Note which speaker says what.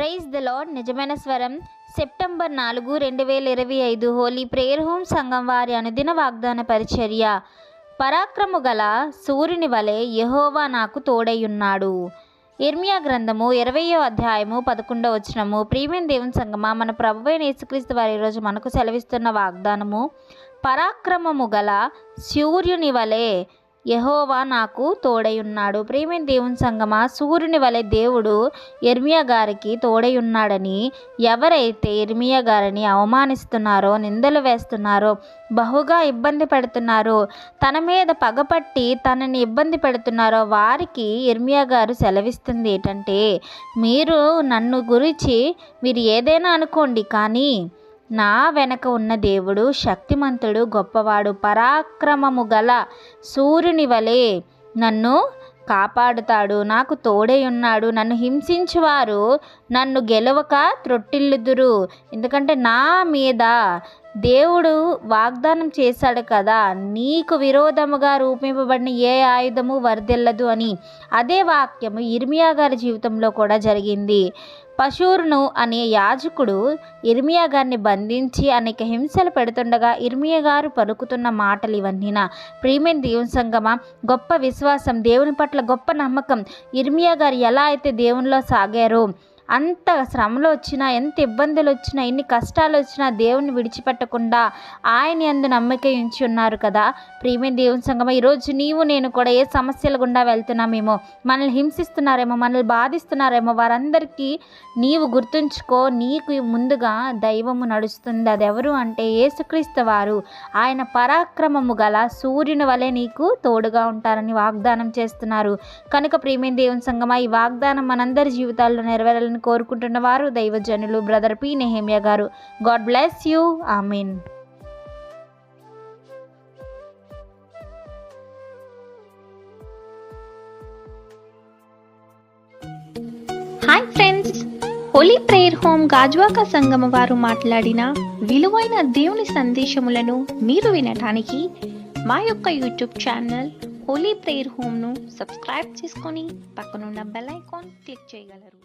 Speaker 1: Praise the lord. నిజమైన స్వరం September 4, 2025 Holi prayer home సంఘం వారి అనుదిన వాగ్దాన పరిచర్య. పరాక్రము గల సూర్యుని వలె యెహోవా నాకు తోడైయున్నాడు. ఇర్మియా గ్రంథము 20వ అధ్యాయము 11వ వచనము. ప్రియమైన దేవుని సంగమా, మన ప్రభువైన యేసుక్రీస్తు వారి ఈరోజు మనకు సెలవిస్తున్న వాగ్దానము, పరాక్రమము గల సూర్యుని వలె యెహోవా నాకు తోడైయున్నాడు. ప్రియమైన దేవుని సంగమా, సూర్యుని వలె దేవుడు ఇర్మియా గారికి తోడైయున్నాడని ఎవరైతే ఇర్మియా గారిని అవమానిస్తున్నారో, నిందలు వేస్తున్నారో, బహుగా ఇబ్బంది పెడుతున్నారో, తన మీద పగపట్టి తనని ఇబ్బంది పెడుతున్నారో వారికి ఇర్మియా గారు సెలవిస్తుంది ఏంటంటే, మీరు నన్ను గురించి మీరు ఏదైనా అనుకోండి, కానీ నా వెనక ఉన్న దేవుడు శక్తిమంతుడు, గొప్పవాడు, పరాక్రమము గల సూర్యుని వలె నన్ను కాపాడుతాడు, నాకు తోడై ఉన్నాడు. నన్ను హింసించువారు నన్ను గెలవక త్రొట్టిల్లుదురు. ఎందుకంటే నా మీద దేవుడు వాగ్దానం చేశాడు కదా, నీకు విరోధముగా రూపింపబడిన ఏ ఆయుధము వర్ధిల్లదు అని. అదే వాక్యము ఇర్మియా గారి జీవితంలో కూడా జరిగింది. పషూరును అనే యాజకుడు ఇర్మియా గారిని బంధించి అనేక హింసలు పెడుతుండగా ఇర్మియా గారు పలుకుతున్న మాటలు ఇవన్నీనా. ప్రియమైన దేవుని సంగమా, గొప్ప విశ్వాసం, దేవుని పట్ల గొప్ప నమ్మకం. ఇర్మియా గారు ఎలా అయితే దేవునిలో సాగారో, అంత శ్రమలు వచ్చినా, ఎంత ఇబ్బందులు వచ్చినా, ఎన్ని కష్టాలు వచ్చినా దేవుని విడిచిపెట్టకుండా ఆయన యందు నమ్మక ఉంచి ఉన్నారు కదా. ప్రియమైన దేవుని సంగమా, ఈరోజు నీవు నేను కూడా ఏ సమస్యల గుండా వెళ్తున్నామేమో, మనల్ని హింసిస్తున్నారేమో, మనల్ని బాధిస్తున్నారేమో, వారందరికీ నీవు గుర్తుంచుకో, నీకు ముందుగా దైవము నడుస్తుంది. అది ఎవరు అంటే యేసుక్రీస్తు వారు. ఆయన పరాక్రమము గల సూర్యుని వలె నీకు తోడుగా ఉంటారని వాగ్దానం చేస్తున్నారు. కనుక ప్రియమైన దేవుని సంగమా, ఈ వాగ్దానం మనందరి జీవితాల్లో నెరవేరాలని కోరుకుంటున్న వారు దైవజనులు బ్రదర్ పి. నెహెమ్యా గారు. God bless you. Amen.
Speaker 2: Hi friends, holy prayer home Gajuwaka సంగమ వారు మాట్లాడిన విలువైన దేవుని సందేశములను మీరు వినటానికి మా యొక్క యూట్యూబ్ ఛానల్ హోలీ ప్రేయర్ హోమ్ను సబ్స్క్రైబ్ చేసుకొని పక్కనున్న బెల్ ఐకాన్ క్లిక్ చేయగలరు.